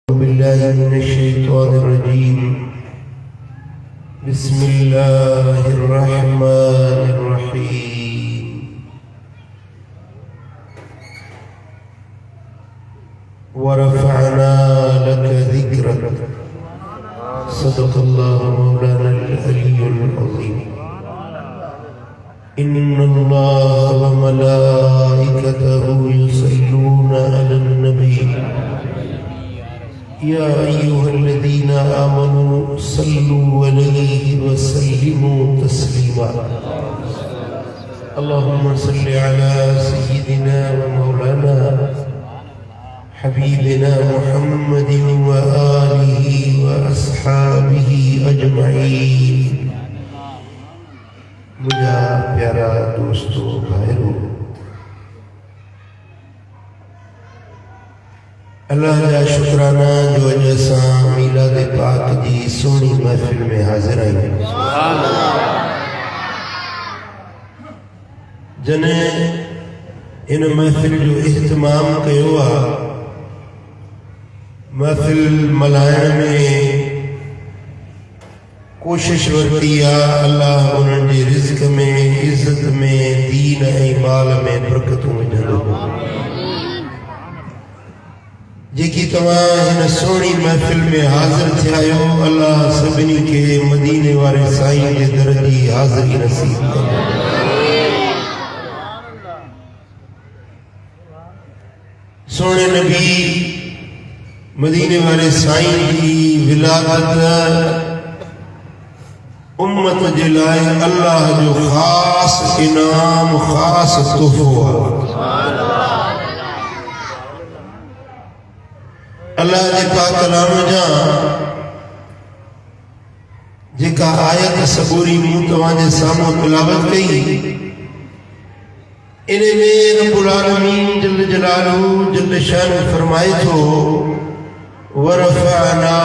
بالله من الشيطان الرجيم. بسم الله الرحمن الرحيم. ورفعنا لك ذكرك. صدق الله مولانا العلي العظيم. إن الله وملائكته يصلون على النبي يا أيها الذين آمنوا صلوا عليه وسلموا تسليما. اللهم صل على سيدنا ومولانا حبيبنا محمد وآله وأصحابه أجمعين. मुझा प्यारा दोस्तों भाइयों, अल्लाह का शुक्राना जो अज असां मीलाद पाक जी सोहनी महफिल में हाजिर आए। जने इन महफिल जो इहतमाम कयो आ, महफिल मल्हाइण में कोशिश वरती आ। अल्लाह उन्हनि जे रिज़्क़ में, इज़्ज़त में, दीन ऐं माल में बरकतूं विझंदो। जेकी तव्हां हिन सोहणी महफ़िल में हाज़िर थिया आहियो, अल्लाह सभिनी खे मदीने वारे साईं जे दर जी हाज़िरी नसीब करे। सोहणे नबी मदीने वारे साईं जी विलादत उम्मत जे लाइ अल्लाह जो ख़ास इनाम, ख़ास तोहफ़ो आहे। अल्लाह जे पाक कलाम जा जेका आयत सबूरी मूं तव्हांजे साम्हूं तिलावत कई, इन में रब्बुल आलमीन जल जलालहू जल शान फरमाए थो, वरफ़अना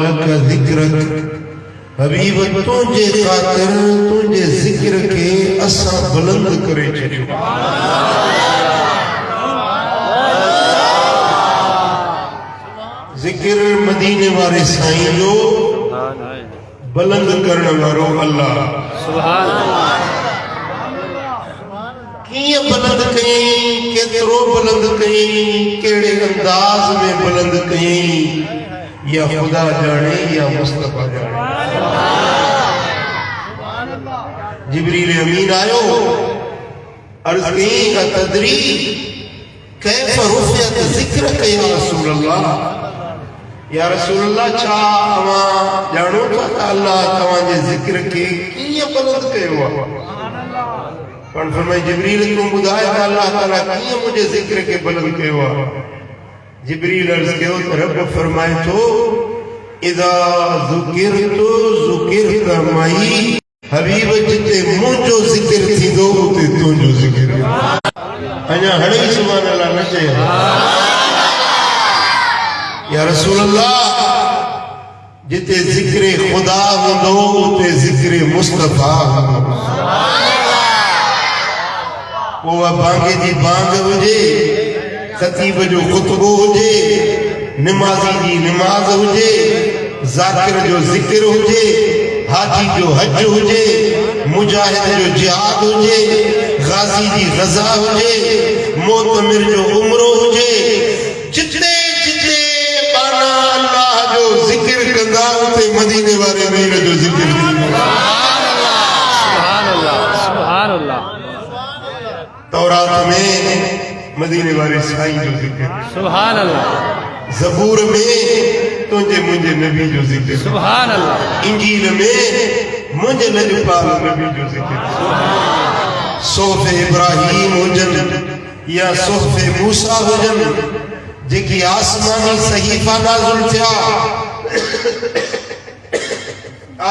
लक ज़िक्रक। हबीब तुंहिंजे ख़ातिर तुंहिंजे ज़िक्र खे असां बुलंद करे छॾियो। ज़िक्र मदीने वारे साईं जो बुलंद करण वारो अल्लाह। सुभान अल्लाह। कीअं बुलंद कयईं, केतिरो बुलंद कयईं, कहिड़े अंदाज़ में बुलंद कयईं, या खुदा जाने या मुस्तफा जाने। जिब्रील अमीन आयो, अर्ज़ कयईं अतदरी कैफ़ रुफ़िअत ज़िक्रक या रसूल अल्लाह। या रसूल अल्लाह, छा तव्हां ॼाणो था त अल्लाह तव्हांजे ज़िक्र खे कीअं बुलंद कयो आहे? पाण फरमाए जिब्रील तूं ॿुधाए त अल्लाह ताला कीअं मुंहिंजे ज़िक्र खे बुलंद कयो आहे? जिब्रील अर्ज़ कयो त रब फरमाए थो, इज़ा ज़ुकिरतु ज़ुकिरत मई। हबीब जिते मुंहिंजो ज़िक्र थींदो उते तुंहिंजो ज़िक्र। अञा हाणे ई सुभान अल्लाह न चयो। या रसूल अल्लाह, जिते ज़िक्र खुदा हूंदो उते ज़िक्र मुस्तफा हूंदो। पोइ बांगे जी बांग हुजे, ख़तीब जो ख़ुतबो हुजे, निमाज़ी जी निमाज़ हुजे, ज़ाकिर जो ज़िक्र हुजे, हाजी जो हज हुजे, मुजाहिद जो जिहाद हुजे, गाज़ी जी ग़ज़ा हुजे, मोतमिर जो उम्रो हुजे, जिते जिते पाना अल्लाह जो ज़िक्र कंदा उते मदीने वारे मीर जो ज़िक्र थींदो। सुभान अल्लाह, सुभान अल्लाह। तौरात में मदीने वारे साईं जो ज़िक्र। सुभान अल्लाह। ज़बूर में तुंहिंजे मुंहिंजे नबी जो ज़िक्र। सुभान अल्लाह। इंजील में मुंहिंजे लजपाल नबी जो ज़िक्र। सोफ़ इब्राहीम हुजनि या सोफ़ मूसा हुजनि, जेकी आसमानी सहीफ़ा नाज़िल थिया,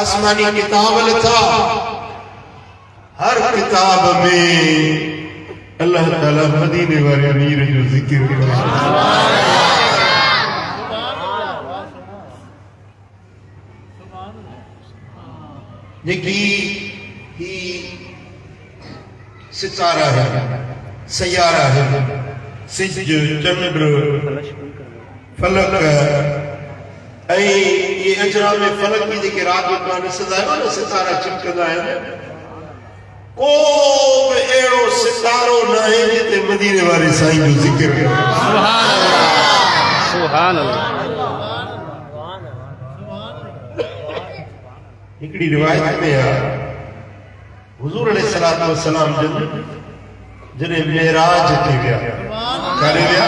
आसमानी किताब लथा, हर किताब में अल्लाह ताला मदीने वाले मीर जो ज़िक्र करे। जेकी ही सितारा है, सयारा है, सिज, चंद्र, फलक ये अजरा में फलक की जेके रात जो तव्हां ॾिसंदा आहियो न सितारा चिमकंदा आहिनि को बि अहिड़ो सितारो न आहे जिते मदीने वारे साईं जो ज़िक्र कयो। सुभान अल्लाह सुभान अल्लाह। हिकिड़ी रिवायत में आहे हुज़ूर अलैहिस्सलातु वस्सलाम जॾहिं मेराज ते विया, काॾे विया?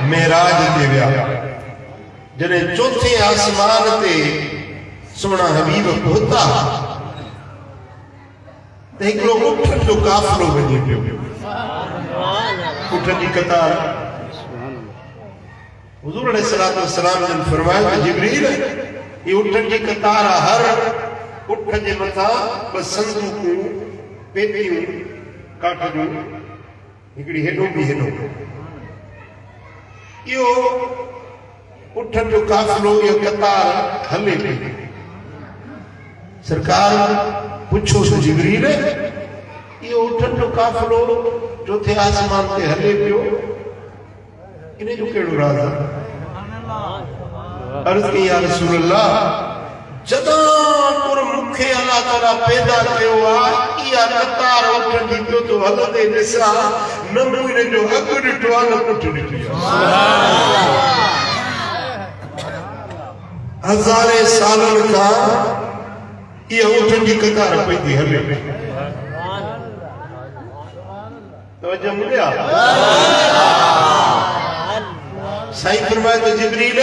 मेराज ते विया। जॾहिं चौथे आसमान ते सोना हबीब पहुता त हिकिड़ो उठ जो काफ़िलो वञे पियो, उठ जी कतार। हुज़ूर अलैहिस्सलातु वस्सलाम जन फरमायो त जिब्रील ये उठन जी कतार हर उठ जे मथां ॿ संदूकूं पेटियूं काठ जूं हिकिड़ी हेॾो बि हेॾो इहो उठन जो काफ़िलो इहो कतार हले पई। सरकार पुछो त जिब्रील इहो उठन जो काफ़िलो चौथे आसमान ते हले पियो इन जो कहिड़ो राज़ आहे? अर्ज़ कई या रसूल अल्लाह जदां तुर मूंखे अल्लाह ताला पैदा कयो आहे इहा कतार उठन जी पियो थो हलंदे ॾिसां न मूं इन जो अघु ॾिठो आहे न पुठि ॾिठी आहे। हज़ारे सालनि खां इहा उठन जी कतार पई थी हले। तवज्जो मिलिया? साईं फरमाए त जिब्रील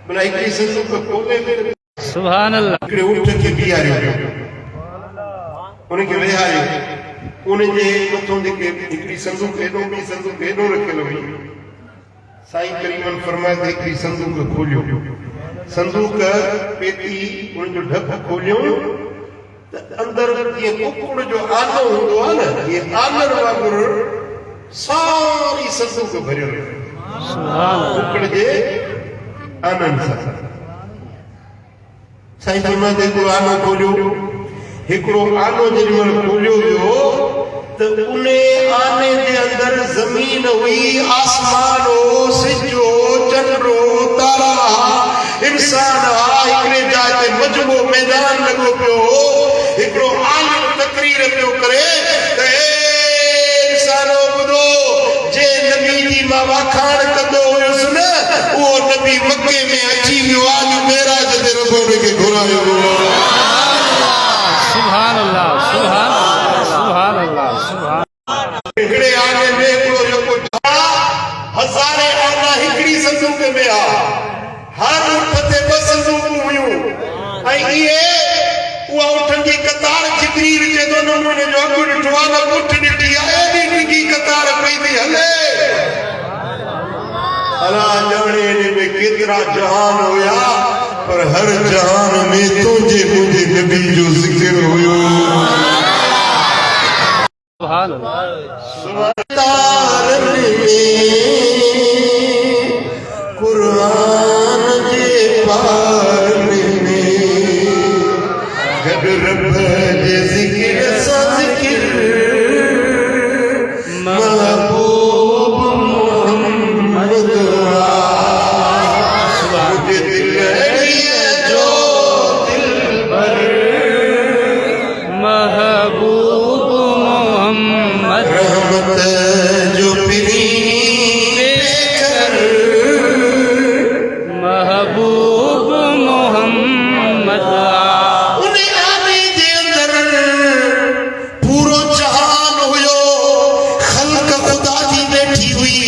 भला हिकिड़ी संदूक खोले सुभान अल्लाह। हिकिड़े उठ खे बीहारियो, उनखे वेहारियो, उनजे मथां जेके हिकिड़ी संदूक हेॾो ॿी संदूक हेॾो रखियल हुई। साईं करीमन फरमाए त हिकिड़ी संदूक खोलियो, संदूक पेटी उनजो ढक खोलियो त अंदरि जीअं कुकड़ जो आनो हूंदो आहे न इहे आनर वांगुरु सारी संदूक भरियल कुकड़ जे आनंद सां। साईं फरमाए त हिकिड़ो आनो खोलियो, हिकिड़ो आनो जेॾीमहिल खोलियो वियो त उन आने जे अंदरि ज़मीन हुई, आसमान हो, सिज हो, चंड हो, तारा इंसान हा। हिकिड़े जाइ ते मजमो मैदान लॻो पियो हो। हिकिड़ो आलिम तकरीर पियो करे त इंसानो ॿुधो जे नबी जी मां वाखाण कंदो हुयुसि न उहो नबी मके में अची वियो आहे। अॼु मेराज ते रबो हुनखे घुरायो वियो। सुभान अल्लाह सुभान अल्लाह सुभान अल्लाह सुभान। हिकिड़े आने में हिकिड़ो जेको हज़ारे आना हिकिड़ी संदूक में आहे, हर उठ ते ॿ संदूकूं हुयूं ऐं इहे उहा उठनि जी कतार जिब्रील जे थो नमूने जो अघु ॾिठो आहे न पुठि ॾिठी आहे। एॾी ॾिघी कतार पई थी हले। अला ॼाणे इन में केतिरा जहान हुया पर हर जहान में तुंहिंजे मुंहिंजे नबी जो ज़िक्र हुयो। सुभान अल्लाह। कुरान जे पान में गॾु रब जे ज़िक्र सां ज़िक्र महबूब मोहम्मद मुझे दिल जो दिलबर महबूब मोहम्मद रहमत जो पिरी महबूब मोहम्मद। उन्हें आने जे अंदर पूरो जहान हुयो, खल्क खुदा जी बैठी हुई।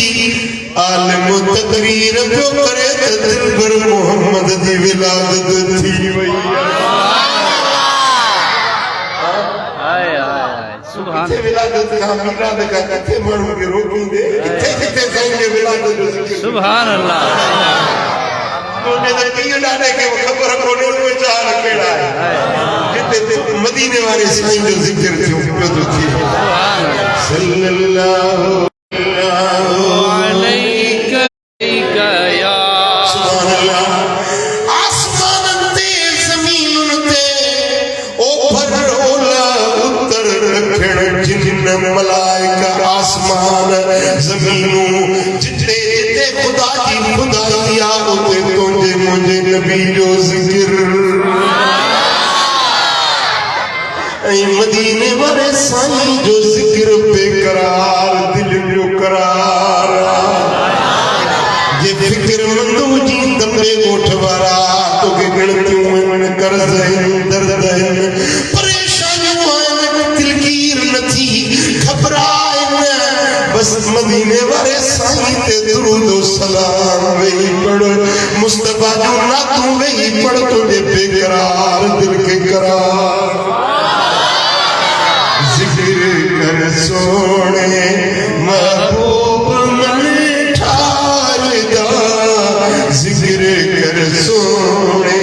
आलिम तकरीर पियो करे त दिलबर मोहम्मद जी विलादत थी वई। आए आए सुभान किथे विलादत खां मिलाद खां किथे माण्हू खे रोकींदे किथे किथे साईं जे विलादत जो ज़िक्र। सुभान अल्लाह। तुंहिंजे त पीउ ॾाॾे खे ख़बर कोन्हे उहे जहान कहिड़ा आहिनि जिते मदीने वारे साईं जो ज़िक्र थियो पियो थो थिए। सल्लल्लाहु अलैका या सुभान अल्लाह। आसमाननि ते ज़मीनुनि ते ओभर ओलह उत्तर ॾखण जिन मलाइका आसमान ज़मीनूं जिते जिते ख़ुदा जी खुदाइया उते तुझे मुझे नबी जो जिक्र मदीने वाले साईं जो जिक्र बेकरार दिल जो करार ये फिक्र मंदू जी दम्बे गोठवारा तो के गणतियों में कर्ज दर्द परेशानियों में तिलकीर नथी घबराए न बस मदीने वाले साईं ते दुरूद सलाम वही पढ़ मुस्तफा जो ना तू वही पढ़ तुझे बेकरार दिल के करार जिक्र कर सोने महबूब मन ठारदा जिक्र कर सोने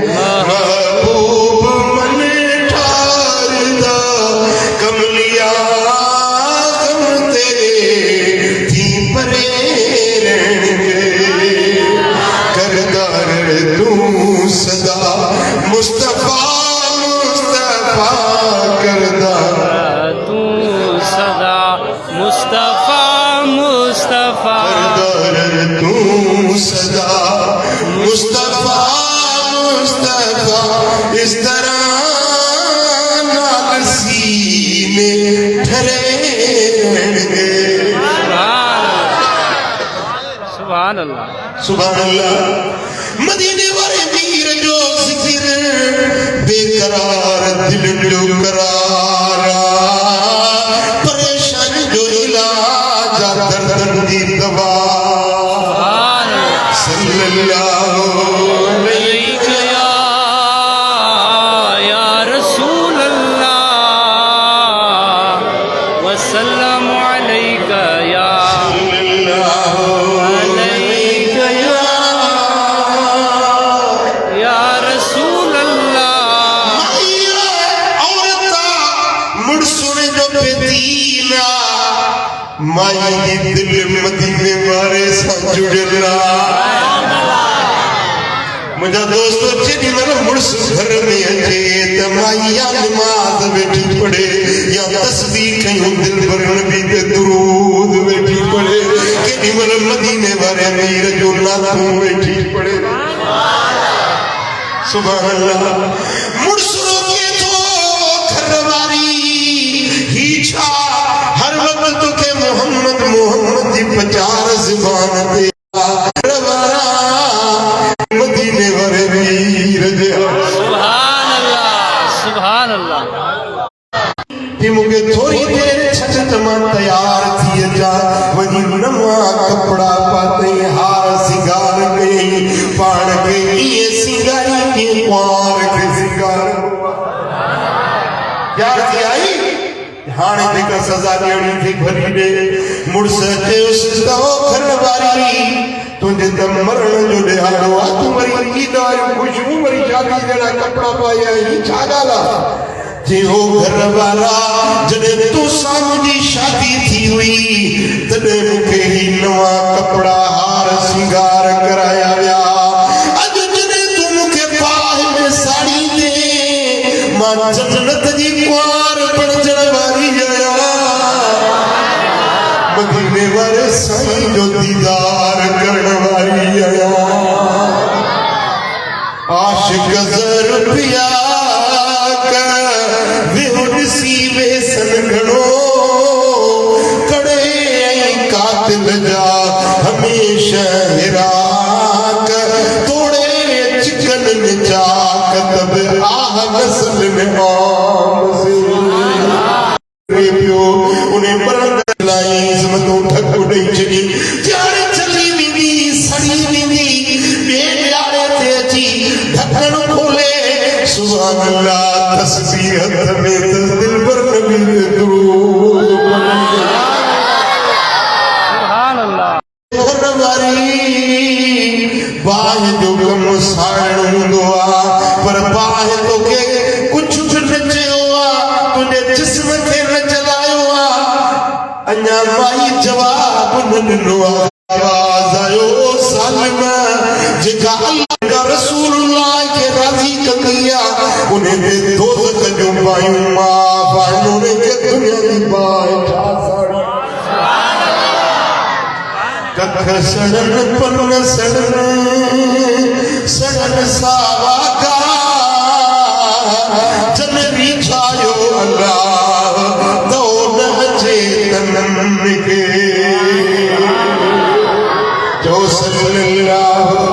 महबूब मन ठारदा कमलिया कम तेरे थी परे रहने करदार तू सदा मुस्तफा मुस्तफा करदा तू सदा मुस्तफा मुस्तफा तू सदा मुस्तफा मुस्तफा इस तरह नाल सीने ठहरे रहने सुभान अल्लाह सुभान अल्लाह मदीने वाले मीर जो जिक्र बेकरार दिल जो करार परेशान जो इलाज दर्द दी दवा सल्लल्लाहु अलैहि या रसूल अल्लाह वसल्लम अलैका या रसूल अल्लाह माई दिल मदीने वाले सा जुड़ना मुझा दोस्तों जेडी मेरा मुर्स घर में अचे त माईया नमाज बैठी पढ़े या तस्बीह कहीं दिल भर नबी ते दुरूद बैठी पढ़े केडी मेरा मदीने वाले अमीर जो ना तू बैठी पढ़े सुभान अल्लाह मुर्स रोके तो घरवारी ही छा हर वक्त तो के मोहम्मद मोहम्मद जी प्रचार ज़बान ते घरवारा मदीने वाले वीर जे सुभान अल्लाह कि मुझे थोड़ी देर छत मां तैयार थी जा वही नवा कपड़ा पाते हार सिंगार के पाण के ये सिंगारी के कुआर के सिंगार यार थी आई हाणे जेका सजा ॾियणी थी भरी ॾे मुड़स चयोसि त ओ घरवारी तुंहिंजे त मरण जो ॾिहाड़ो आहे तूं वरी ईद वारियूं ख़ुशियूं वरी शादी जहिड़ा कपिड़ा पाया ही छा ॻाल्हि आहे जे हो घरवारा जॾहिं तोसां मुंहिंजी शादी थी हुई तॾहिं मूंखे ही नवा कपिड़ा हार सिंगार कराया विया अॼु जॾहिं तूं मूंखे पाए में साड़ी ॾे मां जन्नत जी कुआर बणजण वारी आहियां मदीने वाले साईं जो दीदार करण वारी आहियां आशिक ज़र पिया कर बेहुसी वेसन घणो कड़े ऐं कातिल जा हमेशा हिराक तोड़े चिकन में चाक तब आह नस्ल में आम से पियो उन्हें मरण लाई इज़्मतों ठक उॾई छॾी जाने चली वेंदी सड़ी वेंदी ॿिए ॾियारे ते अची ढकण खोले सुभान अल्लाह तस्बीह हथ में त दिलबर नबी ते दुरूद सुभान अल्लाह वारी बाह जो कम साड़ण हूंदो आहे पर बाह तोखे कुझु बि न चयो आहे तुंहिंजे जिस्म खे न जलायो आहे अञा माई जवाब न ॾिनो आहे आवाज़ आयो सालिम जेका अल्लाह जा रसूलुल्लाह खे राज़ी कंदी आहे उन ते दोज़ख जूं बायूं माफ़ आहिनि उन खे दुनिया जी बाहि छा साड़ी पख सड़न पन सड़न सड़न सावा का जनरी छायो अल्लाह तो न चेतन के जो सल्लल्लाहु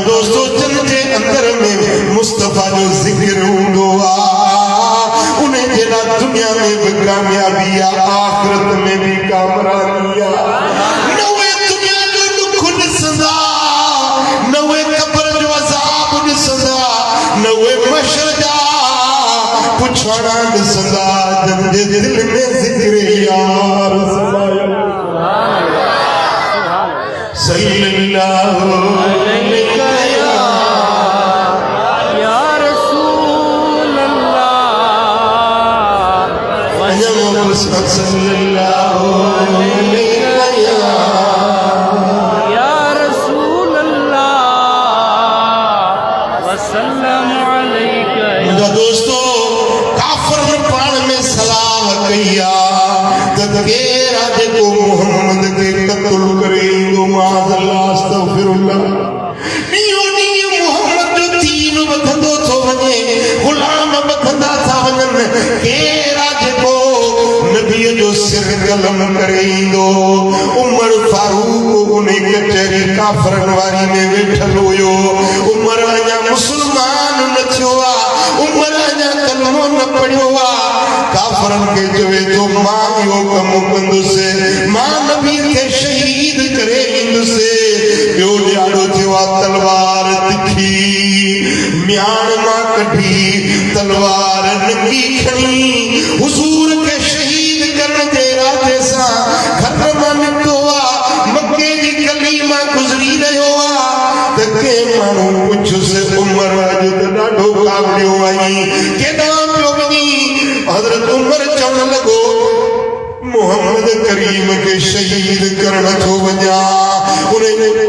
दोस्तों जन्नत अंदर में मुस्तफा जो जिक्र हूंदो आ उन्हें जेला दुनिया में भी कामयाबी आ आखिरत में भी कामरानी आ नवे दुनिया जो दुख ॾिसंदा नवे कब्र जो अज़ाब ॾिसंदा नवे महशर जा पुछाणा ॾिसंदा जंहिंजे दिल में जिक्र यार सल्लल्लाहु दोस्तों काफर प्राण में सलाह कया केरा जेको मोहम्मद के कत्ल करे दो माज़अल्लाह अस्तगफिरुल्लाह नियो नियो मोहम्मद जो दीन वधंदो थो वञे गुलाम वधंदा था वञन केरा जेको नबी जो सिर कलम करे ईंदो उमर फारूक उन कचहरी काफरन वारी में वेठल हुयो उमर अञा मुसलमान न थियो आ उमर अञा कलमो न पढ़ियो आ काफरन के चवे तो मां यो कम कंदुसे मां नबी के शहीद करे इंदुसे यो ॾाढो थियो आ तलवार तिखी म्यान मां कढी तलवार नंगी खणी हुजूर के शहीद करण जे इरादे सां घर मां निकितो आ मक्के जी गली मां गुज़री रहियो आ त के माण्हू पुछुसि उमर अॼु त ॾाढो कावड़ियो आई केॾां पियो वञी हज़रत उमर चवण लॻो मोहम्मद करीम के शहीद करण थो वञा उन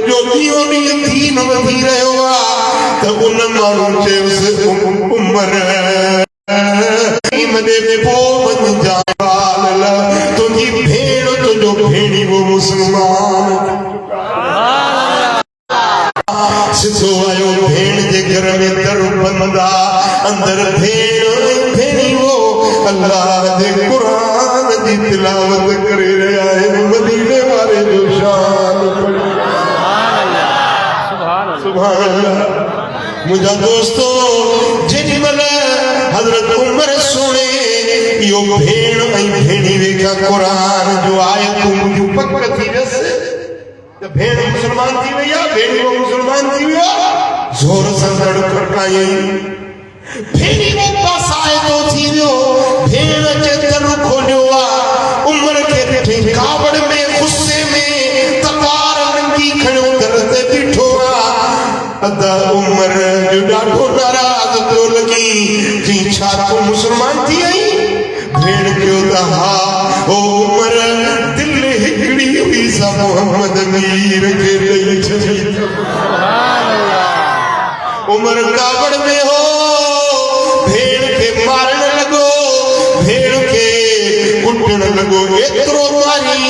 जो ॾींहों ॾींहुं दीन वधी रहियो आहे त उन माण्हू चयोसि उमर तुंहिंजी भेण तुंहिंजो भेणी वो मुस्लमान सिधो आयो भेण जे घर में दर बंद आहे अंदर भेण भेणी वो अल्लाह दे कुरान दी तिलावत करे रहा है मदीने वाले जो शान सुभान अल्लाह। मुझा दोस्तो जेमल हजरत उमर सुने यो भेण ऐं भेणी वेखा कुरान जो आयत मुझो पक थी वस तो भेण मुसलमान थी वई आ भेणी वो मुसलमान थी वियो जोर सां दड़ खड़काई भेणी वो पास आयतो थी वियो भेण जे दर खोलियो आ उमर के ॾिठी कावड़ में गुस्से में तलवार नंगी खणो दर ते बीठो आ अदा उमर जो ॾाढो नाराज़ पियो लॻी जी छा तूं मुसलमान थी आई भेण कयो त हा ओ उमर दिल हिकड़ी हुई सा मोहम्मद मीर के ॾेई छॾी उमर कावड़ में हो भेण के मारण लॻो भेण के कुटण लॻो एतिरो मारी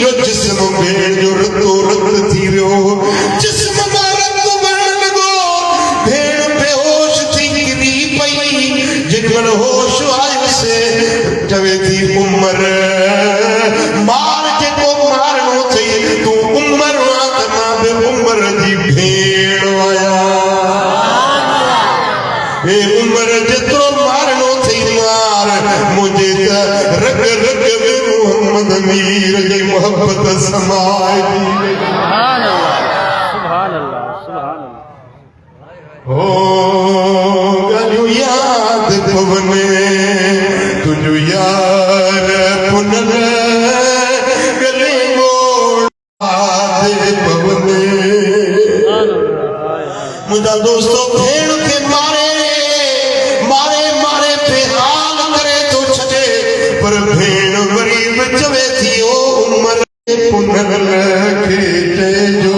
जो जिस्म भेण जो रतो रत थी वियो जिस्म मां रत वहण लॻो भेण बेहोश थी किरी पई जेॾीमहिल होश आयुसि चवे थी उमर मार जेको मारणो अथई तूं उमर आ त मां बि उमर जी भेण आहियां हे उमर जेतिरो मारणो अथई मार मुंहिंजे त रग रग में मोहम्मद मीर जी मोहब्बत समाए थी सुभान अल्लाह सुभान अल्लाह हो गलियूं याद पवने तुझो यार पुनर गले मोड़ पवने मुझा दोस्तों भेण के मारे मारे मारे बेहाल करे तो छे पर भेण वरी विचवे थी ओ उमर पुनर खेचे जो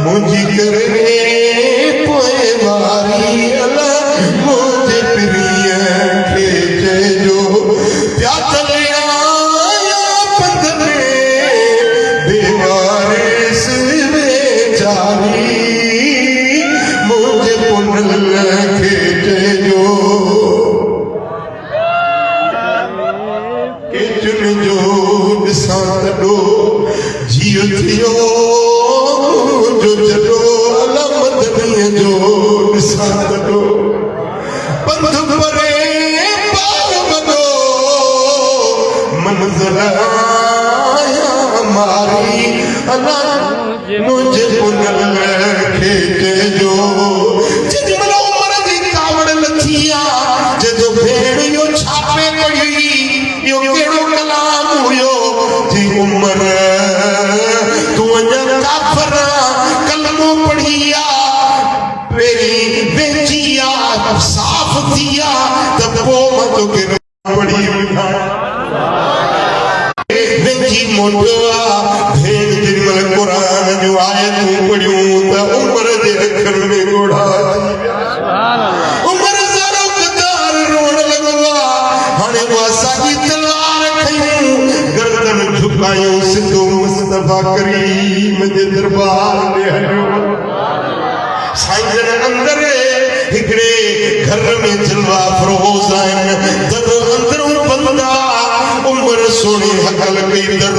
मुंहिंजी करे पोए वारी अला मुंहिंजे प्रिय खेचे जो प्यातल आया पंध में बेवारिस बेचारी मुंहिंजे पुनर खेचे जो केचुन जो ॾिसां तॾो जियो थियो जो जॾो अलमद ॾींहं जो ॾिसां तॾो पंध परे पार वॾो मंज़िल आया मारी अला मुंहिंजे पुनर खेचे जो जेॾीमहिल उमर जी कावड़ लथी आ जदो भेण इहो छापे पढ़ी इहो कहिड़ो कलाम हुयो जी उमर तूं अञा काफ़िर कलमो पढ़ी आ पहिरीं वेझी आ साफ़ थी आ त पोइ मां तोखे पढ़ी वेझी मोटियो आ भेण जेॾीमहिल क़ुरान जूं आयतूं पढ़ियूं त उमर जे अखर में ॻोढ़ा थी विया उमर ज़रो क़तार रोअण लॻो आ हाणे उहा साॻी तलवार खयूं गर्दन झुकायूं सिधो मुस्तफा करीम जे दरबार में हलियो साईं जन अंदर हिकिड़े घर में जलवा फरोज़ आहिनि दर अंदरूं बंदा उमर सोणी हकल कई दर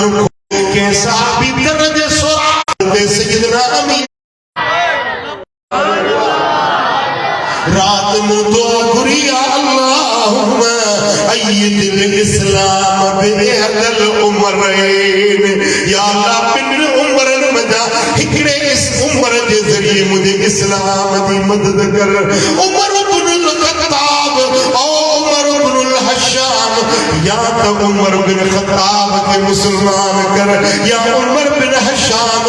कंहिं साहबी दर जे सुराग ते सैयदना अमीर रात में दुआ घुरी अल्लाहुम्मा अय्यिदिल इस्लाम बिहदल उमरैन या अल्लाह बिन उमरन मजा हिकड़े इस उमर जे ज़रिए मुझे इस्लाम दी मदद कर उमर इब्नुल खत्ताब ओ उमर इब्नुल हशाम या तो उमर बिन खत्ताब के मुसलमान कर या उमर बिन हशाम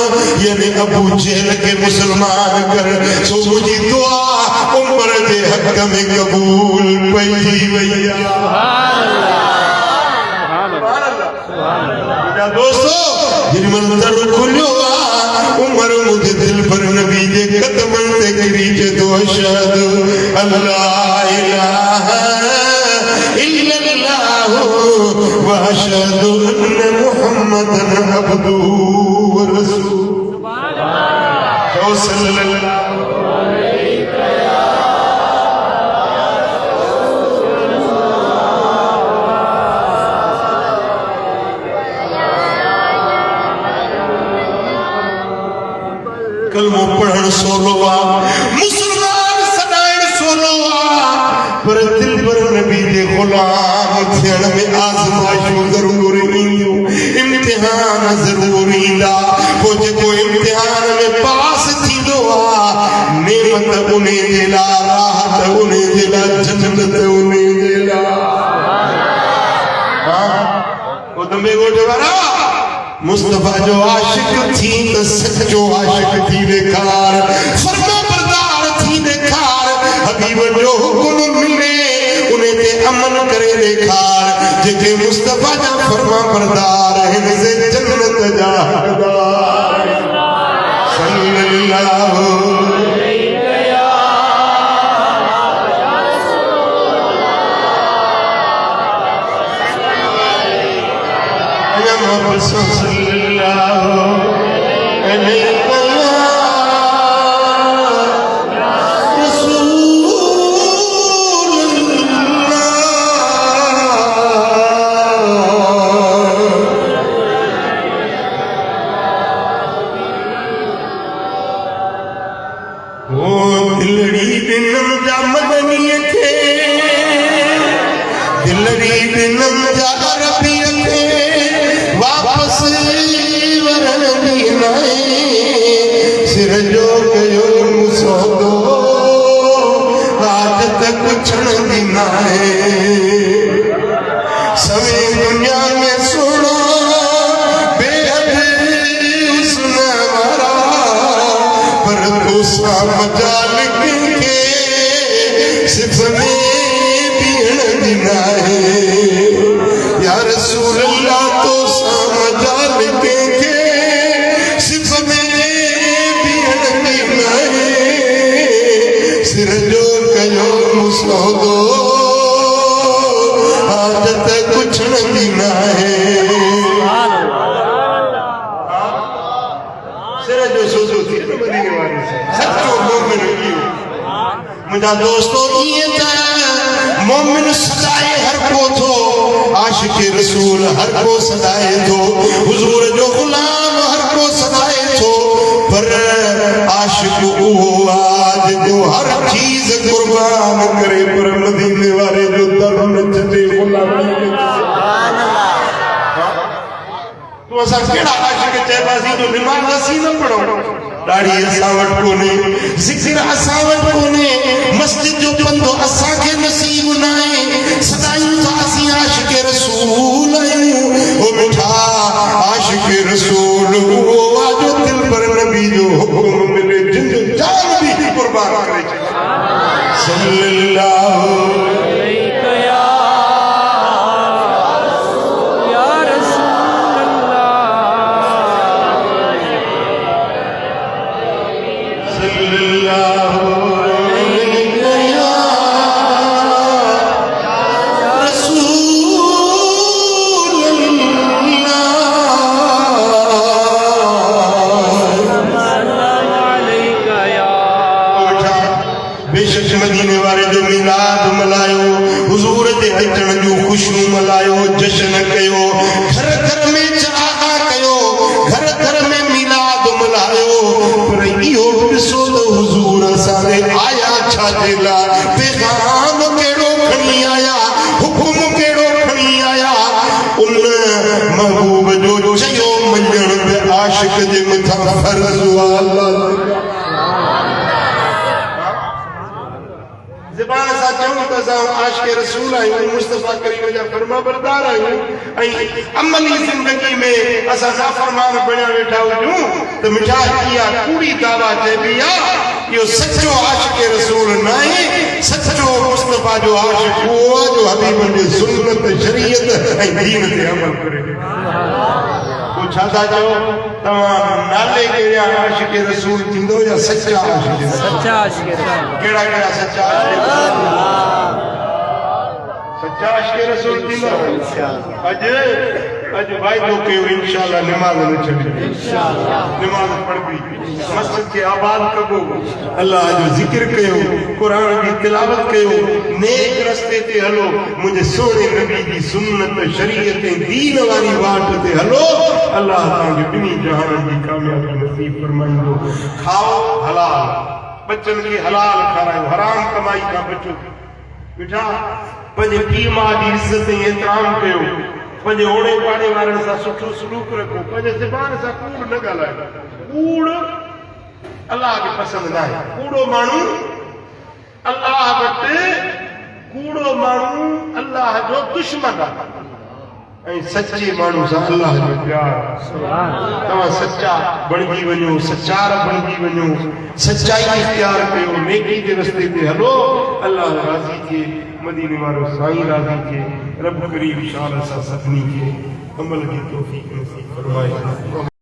यानी अबू जहल के मुसलमान कर सो मुझी दुआ उमर जे हक में कबूल पई वई दोस्तों जिन दर खुलियो उमर मुझे दिल पर नबी जे कदमन ते गिरी जे तो अशहदु अल्ला इलाहा इल्लल्लाह व अशहदु अन्न मुहम्मदन अब्दुहु व रसूलुहु सुभान अल्लाह सल्लल्लाहु अलैहि सोलो मुसलमान सदाइण सोलो पर दिल पर नबी दे गुलाम थियण में आज़माइशूं ज़रूर ईंदियूं इम्तिहान ज़रूर ईंदा पोइ जेको इम्तिहान में पास थींदो आहे नेमत उन जे लाइ राहत उन जे लाइ जन्नत उन जे लाइ ओ दंबे गोटे वारा मुस्तफा जो आशिक थी त सच्चो आशिक थी ॾेखार फर्मा बरदार थी ॾेखार हबीब जो हुकुम मिले उन ते अमल करे ॾेखार जेके मुस्तफा जा फर्मा बरदार आहिनि से जन्नत जा हक़दार सल्लल्लाहु मुझा दोस्तों ये मोमिन सदाए हर को थो आशिक रसूल हर को सदाए थो हुजूर जो गुलाम हर को सदाए थो पर आशिक वो आज जो हर चीज कुर्बान करे पर मदीने वाले जो दर न छे गुलामी तो असा केड़ा आशिक चेबासी जो नमाज असी न पढ़ो दाढ़ी असां वटि कोन्हे ज़िक्र असां वटि कोन्हे मस्जिद जो बंदो असां खे नसीब न आहे सदायूं था असीं आशिक रसूल आहियूं ओ मिठा आशिक रसूल उहो आहे जो दिल पर नबी जो हुकुम मिले जिन जो जान भी कुर्बान करे सल्लल्लाहु मदीने वाले जो मिलाद मलायो हुजूर दे अचण जो खुशियूं मलायो जश्न कयो घर घर में चरागा कयो घर घर में मिलाद मलायो पर इहो ॾिसो त हुजूर असांजे आया छा जे लाइ पैगाम कहिड़ो खणी आया हुकुम कहिड़ो खणी आया उन महबूब जो चयो मञण में आशिक जे मथां फर्ज़ आहे ज़बान सां चऊं त असां आशिक रसूल आहियूं मुस्तफा करीम जा फर्मा बरदार आहियूं ऐं अमली ज़िंदगी में असां नाफ़रमान बणिया वेठा हुजूं त मिठा इहा कूड़ी दावा चइबी आहे इहो सचो आशिक रसूल न आहे सचो मुस्तफा जो आशिक उहो आहे जो हबीब जी सुन्नत शरीयत ऐं दीन ते अमल करे छा था चओ तव्हां नाले कहिड़ा आशिक रसूल थींदो या सच्चा आशिक कहिड़ा कहिड़ा सच्चा आशिक चाश के रसूल थींदो अज वाइदो कयो इंशाअल्लाह नमाज न छॾी नमाज पढ़बी मस्जिद के आबाद कबो अल्लाह जो जिक्र कयो कुरान की तिलावत कयो नेक रस्ते ते हलो मुझे सोने नबी की सुन्नत शरीयत दीन वाली वाट ते हलो अल्लाह ताके बिनी जहान की कामयाबी नसीब फरमाइंदो खाओ हलाल बच्चन के हलाल खारायो हराम कमाई का बचो बेटा पंहिंजे पीउ माउ जी इज़त ऐं एतिराम कयो पंहिंजे ओड़े पाड़े वारनि सां सुठो सलूक रखो पंहिंजे ज़बान सां कूड़ न ॻाल्हायो कूड़ अलाह खे पसंदि न आहे कूड़ो माण्हू अलाह वटि कूड़ो माण्हू अलाह जो दुश्मन आहे ऐं सचे माण्हू सां अलाह जो प्यार तव्हां सचा बणिजी वञो सचार बणिजी वञो सचाई इख्तियार कयो नेकी जे रस्ते ते हलो अलाह राज़ी थिए मदीने वारो साईं राज़ी थिए रब करीम शान सां सभिनी खे अमल की तौफ़ीक़ नसीब फरमाए